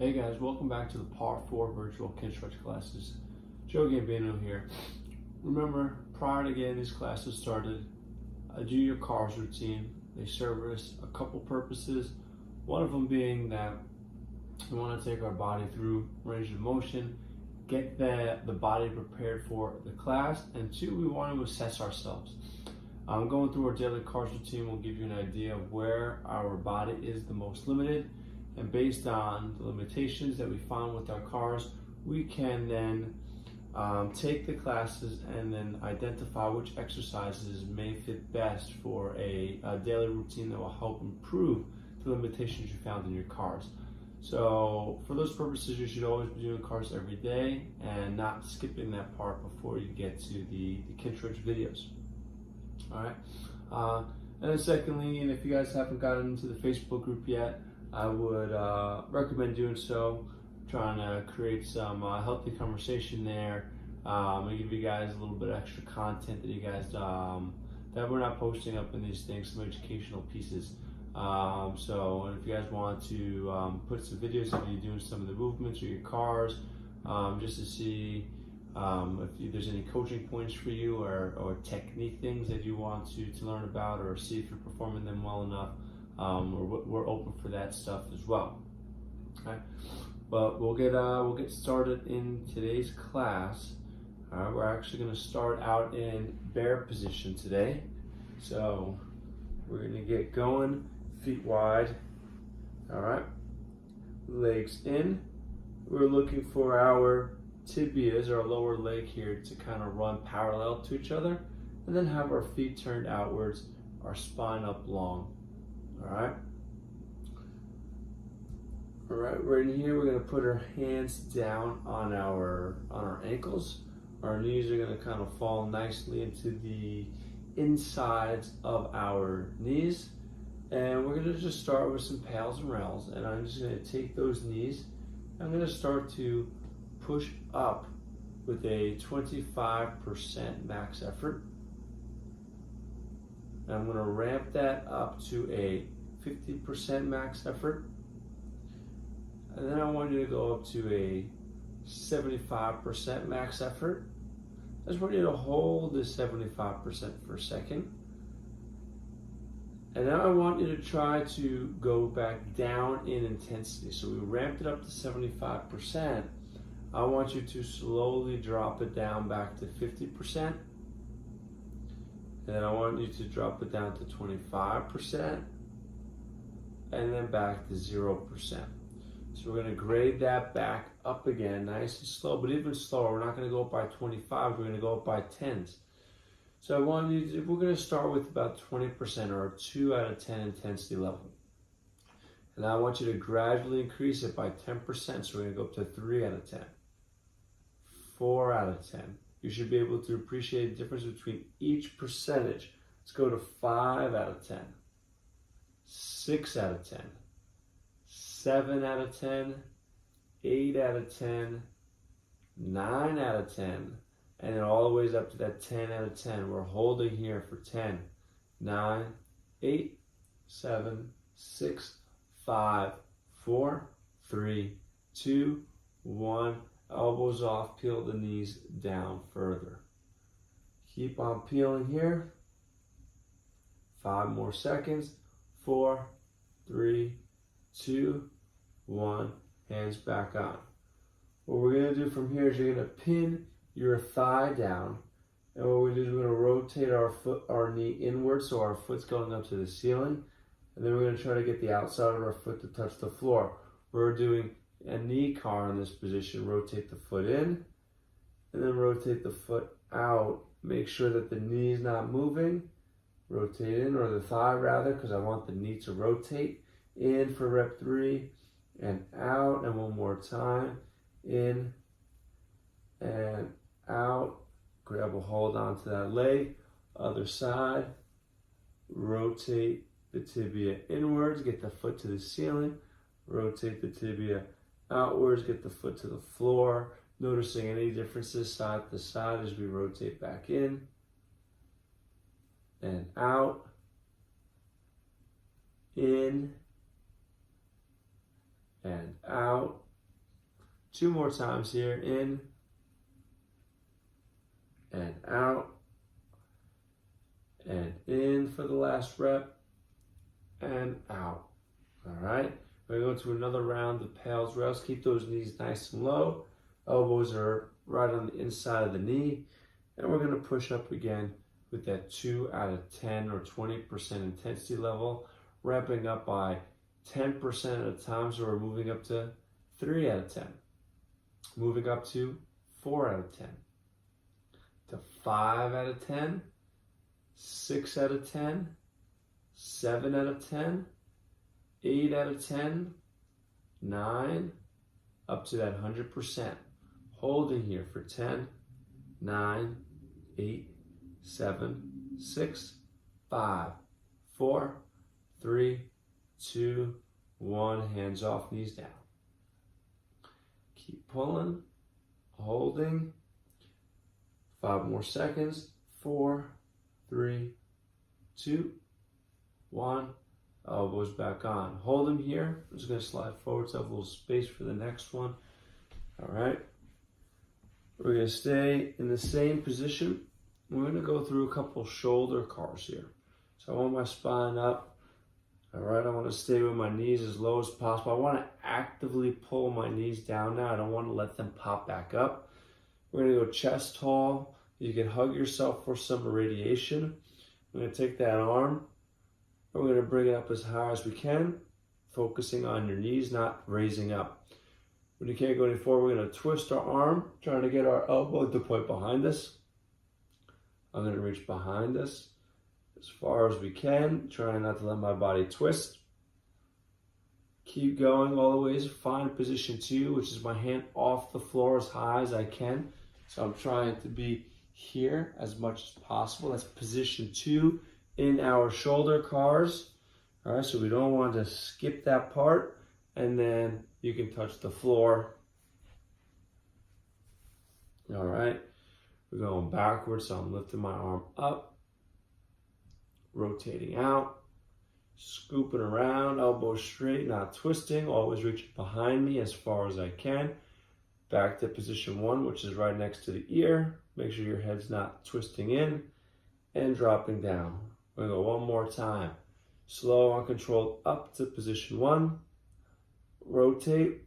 Hey guys, welcome back to the Par 4 virtual Kinstretch classes. Joe Gambino here. Remember, prior to getting these classes started, do your cars routine. They service a couple purposes. One of them being that we want to take our body through range of motion, get the body prepared for the class, and two, we want to assess ourselves. Going through our daily cars routine will give you an idea of where our body is the most limited. And based on the limitations that we find with our cars, we can then take the classes and then identify which exercises may fit best for a daily routine that will help improve the limitations you found in your cars. So for those purposes, you should always be doing cars every day and not skipping that part before you get to the Kinstretch videos. All right. And then secondly, and if you guys haven't gotten into the Facebook group yet, I would recommend doing so. Trying to create some healthy conversation there. And give you guys a little bit of extra content that you guys that we're not posting up in these things, some educational pieces. So if you guys want to put some videos of you doing some of the movements or your cars, just to see if there's any coaching points for you or technique things that you want to learn about, or see if you're performing them well enough. We're open for that stuff as well. Okay, but we'll get started in today's class. All right, we're actually going to start out in bear position today. So we're going to get going, feet wide. All right, legs in. We're looking for our tibias, our lower leg here, to kind of run parallel to each other, and then have our feet turned outwards, our spine up long. All right, right in here, we're going to put our hands down on our ankles. Our knees are going to kind of fall nicely into the insides of our knees. And we're going to just start with some pails and rails. And I'm just going to take those knees. I'm going to start to push up with a 25% max effort. I'm going to ramp that up to a 50% max effort. And then I want you to go up to a 75% max effort. I just want you to hold this 75% for a second. And now I want you to try to go back down in intensity. So we ramped it up to 75%. I want you to slowly drop it down back to 50%. And then I want you to drop it down to 25%, and then back to 0%. So we're going to grade that back up again, nice and slow, but even slower. We're not going to go up by 25, we're going to go up by 10s. So I want you to, we're going to start with about 20% or a 2 out of 10 intensity level. And I want you to gradually increase it by 10%. So we're going to go up to 3 out of 10, 4 out of 10. You should be able to appreciate the difference between each percentage. Let's go to 5 out of 10, 6 out of 10, 7 out of 10, 8 out of 10, 9 out of 10, and then all the way up to that 10 out of 10. We're holding here for 10, 9, 8, 7, 6, 5, 4, 3, 2, 1. Elbows off, peel the knees down further. Keep on peeling here. 5 more seconds. 4, 3, 2, 1. Hands back on. What we're going to do from here is you're going to pin your thigh down. And what we do is we're going to rotate our knee inward so our foot's going up to the ceiling. And then we're going to try to get the outside of our foot to touch the floor. We're doing a knee car in this position. Rotate the foot in and then rotate the foot out. Make sure that the knee is not moving. Rotate in, or the thigh rather, because I want the knee to rotate. In for rep 3 and out, and one more time. In and out. Grab a hold onto that leg. Other side. Rotate the tibia inwards. Get the foot to the ceiling. Rotate the tibia outwards, get the foot to the floor, noticing any differences side to side as we rotate back in and out, in and out, 2 more times here, in and out, and in for the last rep, and out. All right, we're going to go to another round of pails rails. Keep those knees nice and low. Elbows are right on the inside of the knee. And we're going to push up again with that 2 out of 10 or 20% intensity level, ramping up by 10% at a time. So we're moving up to 3 out of 10, moving up to 4 out of 10, to 5 out of 10, 6 out of 10, 7 out of 10, 8 out of 10, 9, up to that 100%. Holding here for 10, 9, 8, 7, 6, 5, 4, 3, 2, 1. Hands off, knees down. Keep pulling, holding. 5 more seconds. 4, 3, 2, 1. Elbows back on. Hold them here. I'm just going to slide forward so I have a little space for the next one. All right. We're going to stay in the same position. We're going to go through a couple shoulder cars here. So I want my spine up. All right. I want to stay with my knees as low as possible. I want to actively pull my knees down now. I don't want to let them pop back up. We're going to go chest tall. You can hug yourself for some irradiation. I'm going to take that arm. We're going to bring it up as high as we can, focusing on your knees, not raising up. When you can't go any forward, we're going to twist our arm, trying to get our elbow to point behind us. I'm going to reach behind us as far as we can, trying not to let my body twist. Keep going all the way. Find position 2, which is my hand off the floor as high as I can. So I'm trying to be here as much as possible. That's position 2 in our shoulder cars. All right, so we don't want to skip that part. And then you can touch the floor. All right, we're going backwards, so I'm lifting my arm up, rotating out, scooping around, elbows straight, not twisting, always reaching behind me as far as I can. Back to position 1, which is right next to the ear. Make sure your head's not twisting in, and dropping down. We're going to go one more time. Slow and controlled up to position 1. Rotate.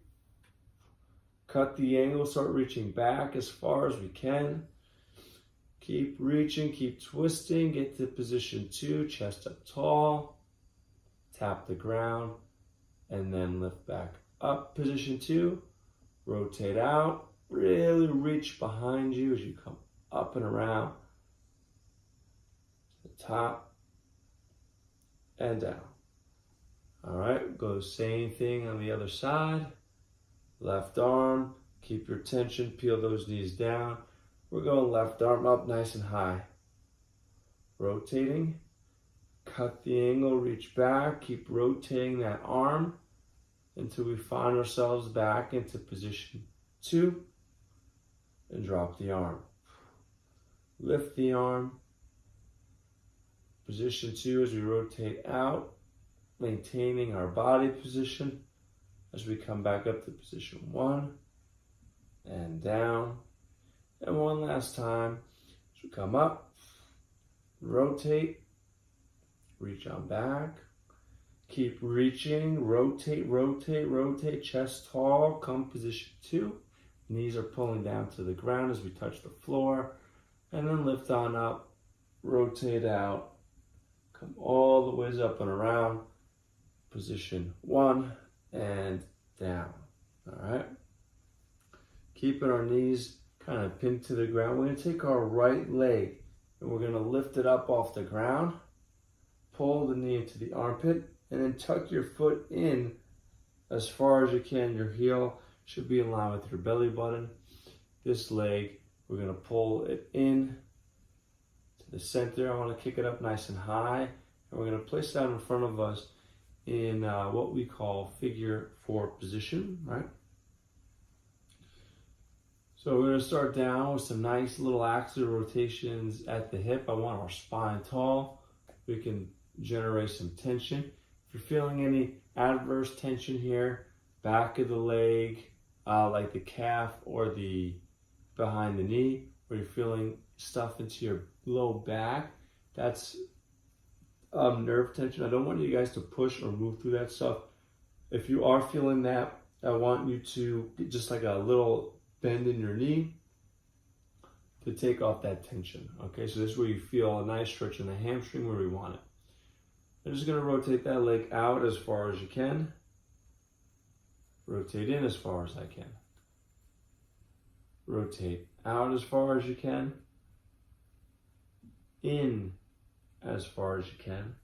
Cut the angle, start reaching back as far as we can. Keep reaching, keep twisting. Get to position 2, chest up tall. Tap the ground, and then lift back up. Position 2. Rotate out. Really reach behind you as you come up and around. The top and down. All right, go same thing on the other side. Left arm, keep your tension, peel those knees down. We're going left arm up nice and high. Rotating, cut the angle, reach back, keep rotating that arm until we find ourselves back into position 2 and drop the arm. Lift the arm. Position 2 as we rotate out, maintaining our body position as we come back up to position 1 and down. And one last time as we come up, rotate, reach on back, keep reaching, rotate, rotate, rotate, chest tall, come position 2. Knees are pulling down to the ground as we touch the floor, and then lift on up, rotate out, come all the ways up and around, position 1 and down. All right. Keeping our knees kind of pinned to the ground. We're going to take our right leg and we're going to lift it up off the ground, pull the knee into the armpit, and then tuck your foot in as far as you can. Your heel should be in line with your belly button. This leg, we're going to pull it in to the center. I want to kick it up nice and high. And we're going to place that in front of us in what we call figure 4 position, right? So we're going to start down with some nice little axis rotations at the hip. I want our spine tall. We can generate some tension. If you're feeling any adverse tension here, back of the leg, like the calf or the behind the knee, where you're feeling stuff into your low back, that's nerve tension. I don't want you guys to push or move through that stuff. If you are feeling that, I want you to get just like a little bend in your knee to take off that tension. Okay, so this is where you feel a nice stretch in the hamstring where we want it. I'm just going to rotate that leg out as far as you can. Rotate in as far as I can. Rotate out as far as you can. In as far as you can.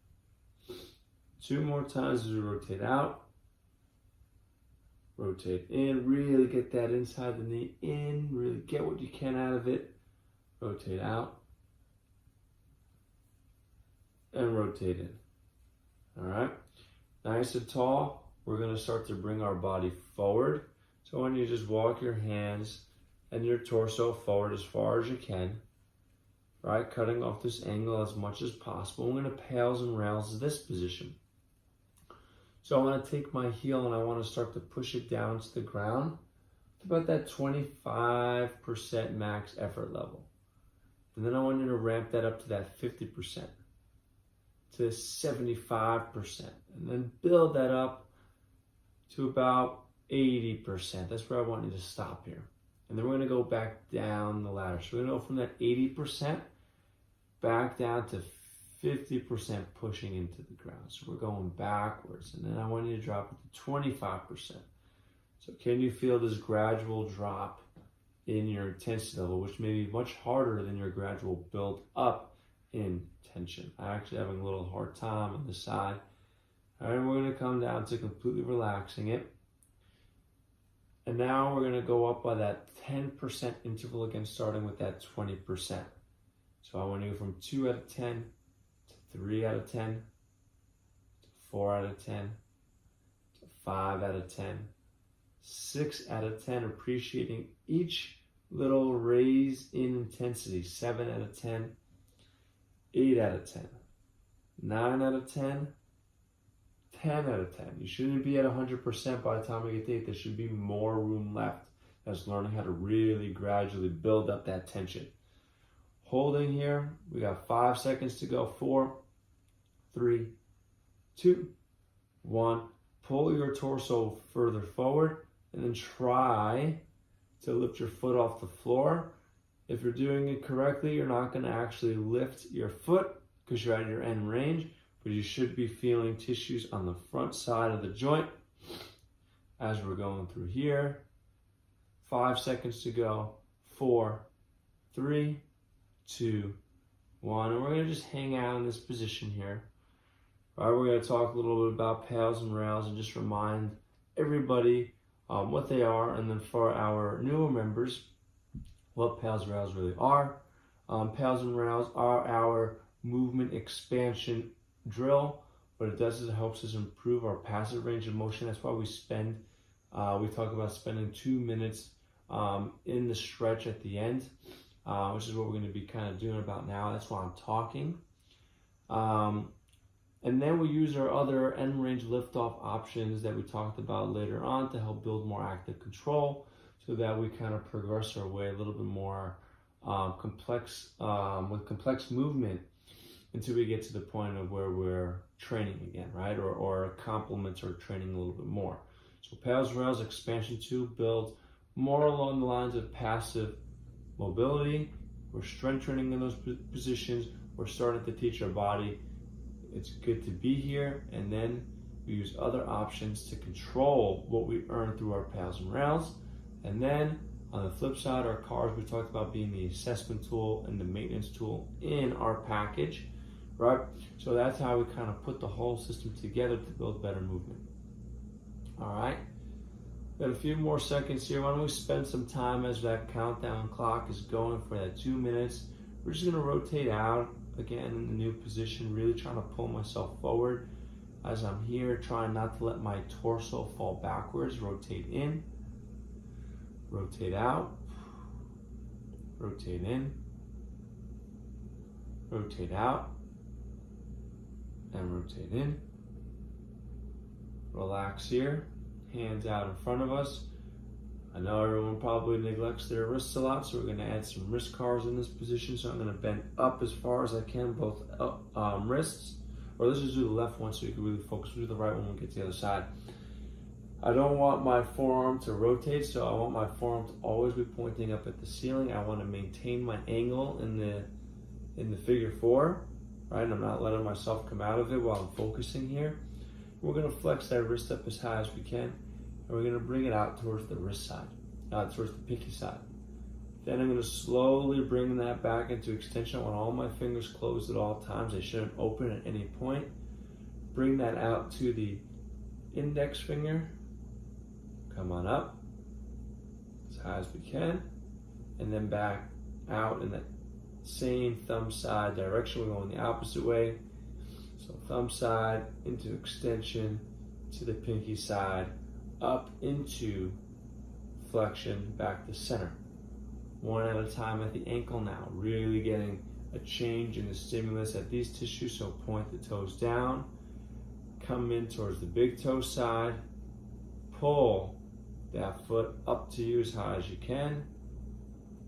2 more times as we rotate out. Rotate in, really get that inside the knee in, really get what you can out of it. Rotate out. And rotate in. All right, nice and tall. We're going to start to bring our body forward. So when you just walk your hands and your torso forward as far as you can, right? Cutting off this angle as much as possible. I'm going to pails and rails this position. So I want to take my heel and I want to start to push it down to the ground to about that 25% max effort level. And then I want you to ramp that up to that 50%. To 75%, and then build that up to about 80%. That's where I want you to stop here. And then we're going to go back down the ladder. So we're going to go from that 80% back down to 50% pushing into the ground. So we're going backwards, and then I want you to drop it to 25%. So can you feel this gradual drop in your intensity level, which may be much harder than your gradual build up in tension? I'm actually having a little hard time on the side. All right, we're going to come down to completely relaxing it. And now we're going to go up by that 10% interval again, starting with that 20%. So I want to go from 2 out of 10 to 3 out of 10 to 4 out of 10 to 5 out of 10, 6 out of 10, appreciating each little raise in intensity. 7 out of 10, 8 out of 10, 9 out of 10, 10 out of 10. You shouldn't be at 100% by the time we get to 8. There should be more room left. That's learning how to really gradually build up that tension. Holding here, we got 5 seconds to go. 4, 3, 2, 1. Pull your torso further forward and then try to lift your foot off the floor. If you're doing it correctly, you're not going to actually lift your foot because you're at your end range, but you should be feeling tissues on the front side of the joint as we're going through here. 5 seconds to go. 4, 3, 2, 1. And we're going to just hang out in this position here. All right, we're going to talk a little bit about pails and rails and just remind everybody what they are. And then for our newer members, what pails and rails really are. Pails and rails are our movement expansion drill. What it does is it helps us improve our passive range of motion. That's why we talk about spending 2 minutes in the stretch at the end, which is what we're going to be kind of doing about now. That's why I'm talking. And then we use our other end range liftoff options that we talked about later on to help build more active control, so that we kind of progress our way a little bit more complex movement until we get to the point of where we're training again, right? Or complements our training a little bit more. So pails and rails expansion 2 builds more along the lines of passive mobility. We're strength training in those positions. We're starting to teach our body it's good to be here, and then we use other options to control what we earn through our pails and rails. And then on the flip side, our cars, we talked about being the assessment tool and the maintenance tool in our package, right? So that's how we kind of put the whole system together to build better movement. All right, got a few more seconds here. Why don't we spend some time as that countdown clock is going for that 2 minutes. We're just gonna rotate out again in the new position, really trying to pull myself forward as I'm here, trying not to let my torso fall backwards. Rotate in, rotate out, rotate in, rotate out, and rotate in. Relax here, hands out in front of us. I know everyone probably neglects their wrists a lot, so we're going to add some wrist cars in this position. So I'm going to bend up as far as I can, both wrists. Or let's just do the left one so you can really focus. We'll do the right one when we get to the other side. I don't want my forearm to rotate, so I want my forearm to always be pointing up at the ceiling. I want to maintain my angle in the figure 4, right? And I'm not letting myself come out of it while I'm focusing here. We're going to flex that wrist up as high as we can, and we're going to bring it out towards the wrist side, towards the pinky side. Then I'm going to slowly bring that back into extension. I want all my fingers closed at all times. They shouldn't open at any point. Bring that out to the index finger. Come on up as high as we can, and then back out in that same thumb side direction. We're going the opposite way. So thumb side into extension to the pinky side, up into flexion, back to center. One at a time at the ankle now, really getting a change in the stimulus at these tissues. So point the toes down, come in towards the big toe side, pull that foot up to you as high as you can,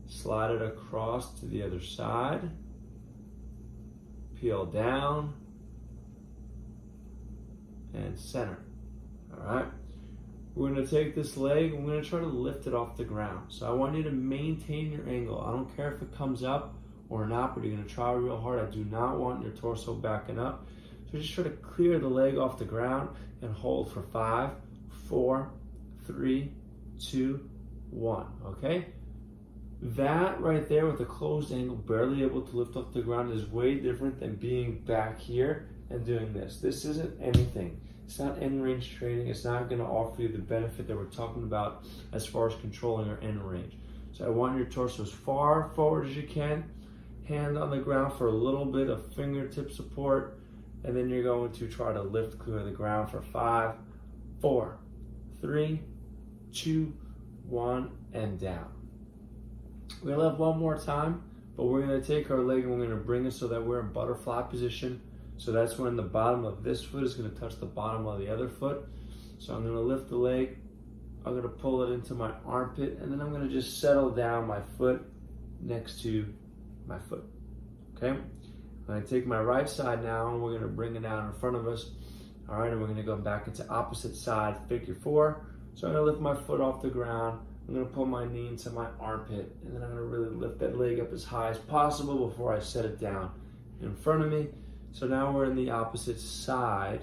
slide it across to the other side, peel down, and center. All right. We're going to take this leg and we're going to try to lift it off the ground. So I want you to maintain your angle. I don't care if it comes up or not, but you're going to try real hard. I do not want your torso backing up. So just try to clear the leg off the ground and hold for 5, 4, 3, 2, 1. Okay? That right there with a closed angle, barely able to lift off the ground, is way different than being back here and doing this. This isn't anything. It's not end range training. It's not going to offer you the benefit that we're talking about as far as controlling our end range. So I want your torso as far forward as you can, hand on the ground for a little bit of fingertip support, and then you're going to try to lift clear the ground for 5, 4, 3, 2, 1, and down. We're going to have one more time, but we're going to take our leg and we're going to bring it so that we're in butterfly position. So that's when the bottom of this foot is going to touch the bottom of the other foot. So I'm going to lift the leg, I'm going to pull it into my armpit, and then I'm going to just settle down my foot next to my foot. Okay? I'm going to take my right side now and we're going to bring it down in front of us. All right, and we're going to go back into opposite side, figure 4. So I'm going to lift my foot off the ground. I'm going to pull my knee into my armpit, and then I'm going to really lift that leg up as high as possible before I set it down in front of me. So now we're in the opposite side,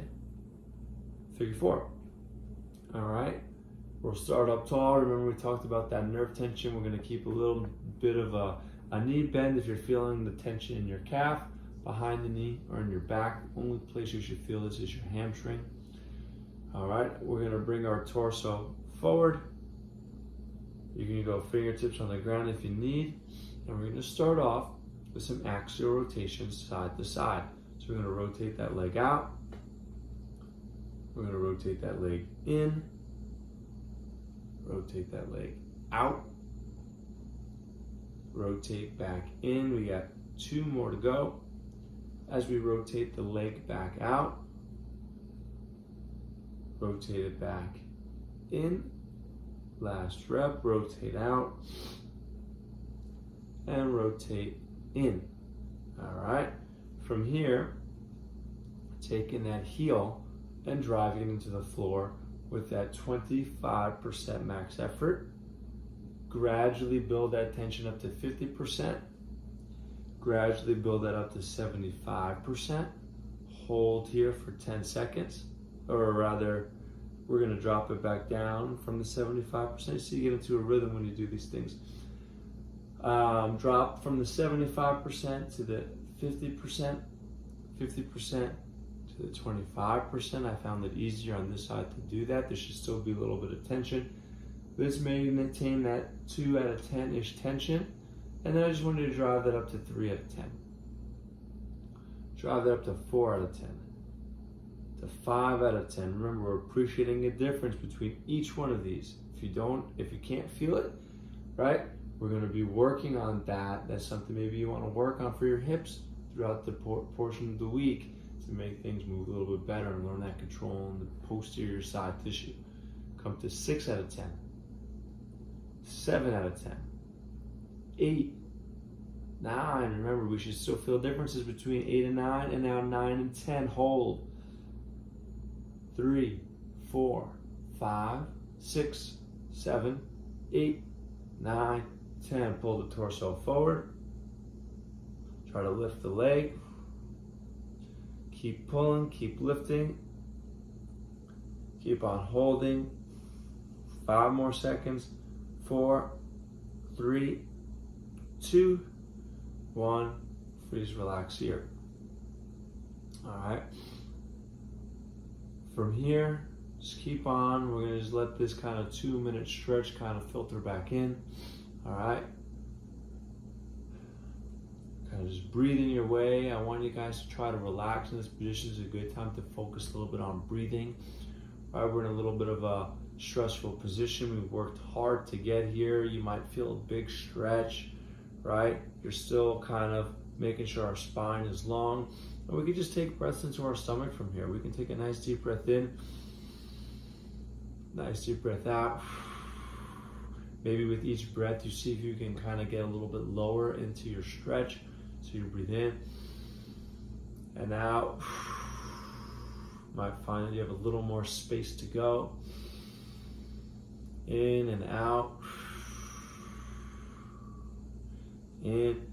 figure 4. All right, we'll start up tall. Remember we talked about that nerve tension. We're going to keep a little bit of a knee bend if you're feeling the tension in your calf, behind the knee, or in your back. The only place you should feel this is your hamstring. All right, we're going to bring our torso forward. You can go fingertips on the ground if you need. And we're going to start off with some axial rotations side to side. So we're going to rotate that leg out. We're going to rotate that leg in. Rotate that leg out. Rotate back in. We got 2 more to go. As we rotate the leg back out, rotate it back in. Last rep, rotate out and rotate in. All right. From here, taking that heel and driving it into the floor with that 25% max effort. Gradually build that tension up to 50%. Gradually build that up to 75%. Hold here for 10 seconds, or rather, we're going to drop it back down from the 75%, so you get into a rhythm when you do these things. Drop from the 75% to the 50%, 50% to the 25%. I found it easier on this side to do that. There should still be a little bit of tension. This may maintain that 2 out of 10-ish tension, and then I just wanted to drive that up to 3 out of 10. Drive that up to 4 out of 10. To 5 out of 10. Remember, we're appreciating the difference between each one of these. If you can't feel it, right? We're going to be working on that. That's something maybe you want to work on for your hips throughout the portion of the week to make things move a little bit better and learn that control in the posterior side tissue. Come to 6 out of 10. 7 out of 10. 8, 9. Remember, we should still feel differences between 8 and 9, and now 9 and 10. Hold. 3, 4, 5, 6, 7, 8, 9, 10. Pull the torso forward. Try to lift the leg. Keep pulling, keep lifting. Keep on holding. 5 more seconds. 4, 3, 2, 1. Freeze, relax here. All right. From here, just keep on. We're gonna just let this kind of 2-minute stretch kind of filter back in. All right. Kind of just breathing your way. I want you guys to try to relax in this position. It's a good time to focus a little bit on breathing. All right, we're in a little bit of a stressful position. We've worked hard to get here. You might feel a big stretch, right? You're still kind of making sure our spine is long. And we can just take breaths into our stomach from here. We can take a nice deep breath in, nice deep breath out. Maybe with each breath, you see if you can kind of get a little bit lower into your stretch. So you breathe in and out. Might find that you have a little more space to go. In and out. In,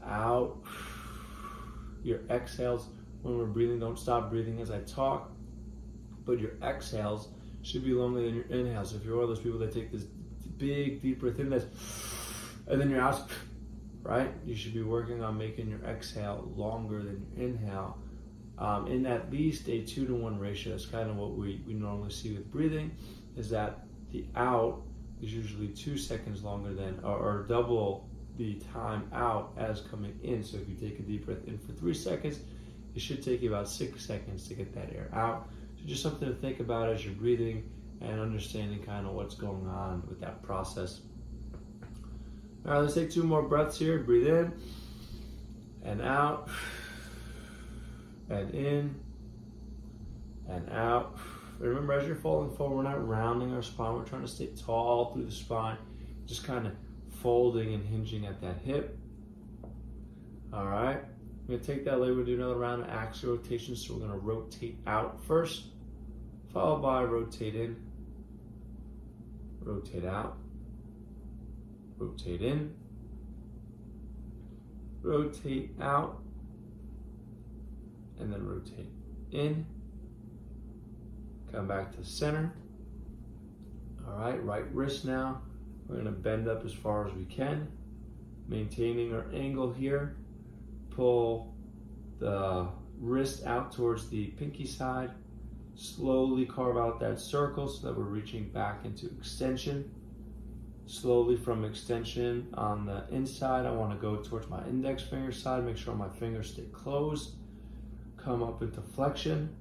out. Your exhales, when we're breathing, don't stop breathing as I talk, but your exhales should be longer than your inhales. So if you're one of those people that take this big, deep breath in, and then your out, right? You should be working on making your exhale longer than your inhale. In at least a 2-to-1 ratio. That's kind of what we normally see with breathing, is that the out is usually 2 seconds longer than, or double the time out as coming in. So if you take a deep breath in for 3 seconds, it should take you about 6 seconds to get that air out. So just something to think about as you're breathing and understanding kind of what's going on with that process. All right, let's take 2 more breaths here. Breathe in and out. And in and out. Remember, as you're falling forward, we're not rounding our spine. We're trying to stay tall through the spine, just kind of folding and hinging at that hip. All right. I'm going to take that leg. We'll do another round of axial rotation. So we're going to rotate out first, followed by rotate in, rotate out, rotate in, rotate out, and then rotate in. Come back to center. All right, right wrist now. We're gonna bend up as far as we can, maintaining our angle here. Pull the wrist out towards the pinky side. Slowly carve out that circle so that we're reaching back into extension. Slowly from extension on the inside, I wanna go towards my index finger side, make sure my fingers stay closed. Come up into flexion,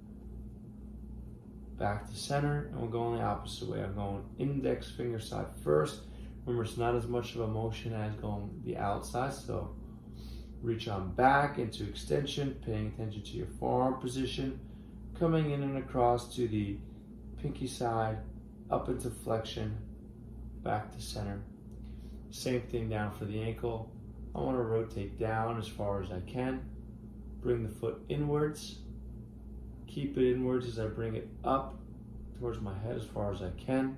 back to center, and we're going the opposite way. I'm going index finger side first. Remember, it's not as much of a motion as going the outside, so reach on back into extension, paying attention to your forearm position, coming in and across to the pinky side, up into flexion, back to center. Same thing down for the ankle. I want to rotate down as far as I can. Bring the foot inwards. Keep it inwards as I bring it up towards my head as far as I can.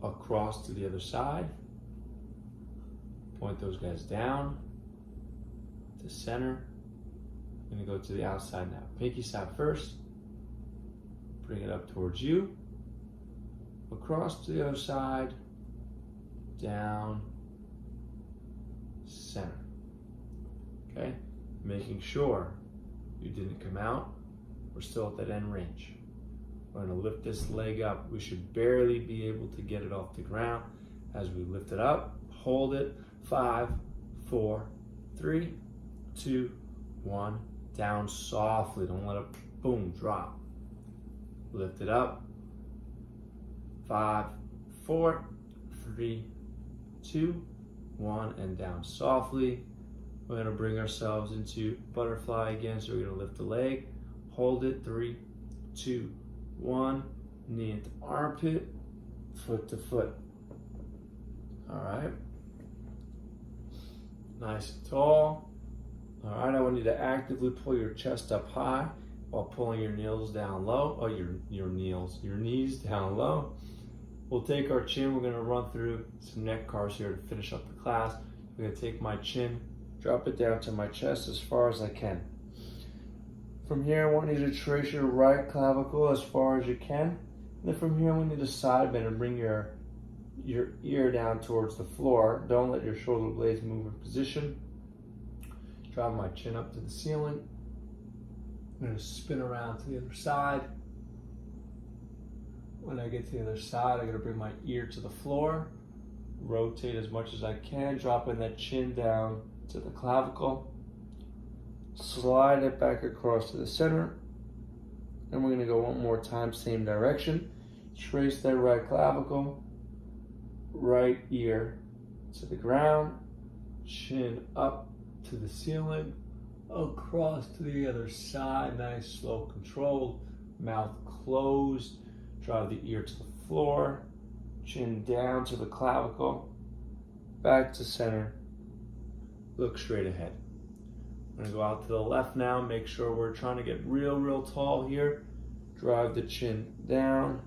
Across to the other side. Point those guys down to center. I'm going to go to the outside now. Pinky side first. Bring it up towards you. Across to the other side. Down. Center. Okay, making sure you didn't come out. We're still at that end range. We're going to lift this leg up. We should barely be able to get it off the ground. As we lift it up, hold it. 5, 4, 3, 2, 1. Down softly. Don't let it boom drop. Lift it up. 5, 4, 3, 2, 1, and down softly. We're going to bring ourselves into butterfly again. So we're going to lift the leg, hold it. 3, 2, 1. Knee into armpit. foot to foot. All right. Nice and tall. All right, I want you to actively pull your chest up high while pulling your knees down low. Oh, your knees down low. We'll take our chin. We're gonna run through some neck cars here to finish up the class. I'm gonna take my chin, drop it down to my chest as far as I can. From here, I want you to trace your right clavicle as far as you can. And then from here, I want you to side bend and bring your ear down towards the floor. Don't let your shoulder blades move in position. Drop my chin up to the ceiling. I'm going to spin around to the other side. When I get to the other side, I'm going to bring my ear to the floor. Rotate as much as I can, dropping that chin down to the clavicle. Slide it back across to the center. And we're going to go one more time, same direction. Trace that right clavicle. Right ear to the ground, chin up to the ceiling, across to the other side, nice, slow, controlled, mouth closed, drive the ear to the floor, chin down to the clavicle, back to center, look straight ahead. I'm gonna go out to the left now, make sure we're trying to get real tall here, drive the chin down,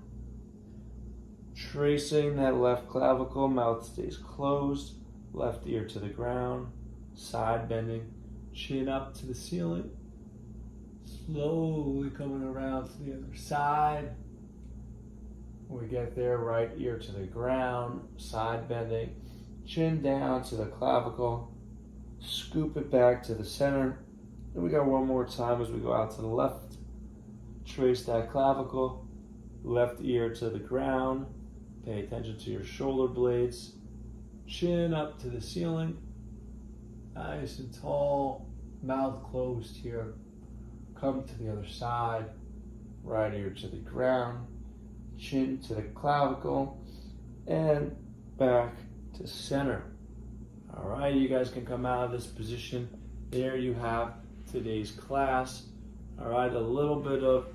tracing that left clavicle, mouth stays closed, left ear to the ground, side bending, chin up to the ceiling, slowly coming around to the other side. When we get there, right ear to the ground, side bending, chin down to the clavicle, scoop it back to the center. And we got one more time as we go out to the left. Trace that clavicle, left ear to the ground. Pay attention to your shoulder blades. Chin up to the ceiling. Nice and tall. Mouth closed here. Come to the other side. Right ear to the ground. Chin to the clavicle. And back to center. All right, you guys can come out of this position. There you have today's class. All right, a little bit of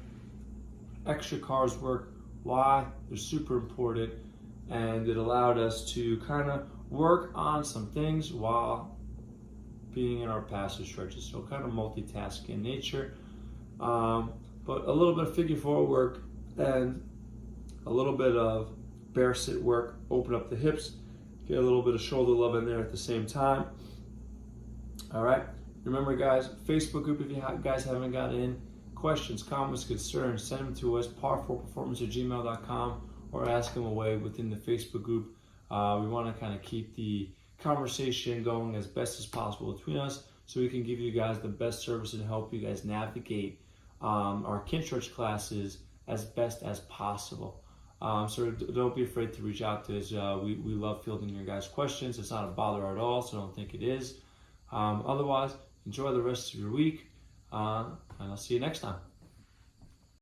extra cars work. Why? They're super important, and it allowed us to kind of work on some things while being in our passive stretches. So kind of multitasking in nature, but a little bit of figure four work and a little bit of bear sit work. Open up the hips, get a little bit of shoulder love in there at the same time. All right. Remember, guys, Facebook group, if you guys haven't got in, questions, comments, concerns, send them to us, par4performance@gmail.com, or ask them away within the Facebook group. We want to kind of keep the conversation going as best as possible between us so we can give you guys the best service and help you guys navigate our Kinstretch classes as best as possible. So don't be afraid to reach out to us. We love fielding your guys' questions. It's not a bother at all, so don't think it is. Otherwise, enjoy the rest of your week. And I'll see you next time.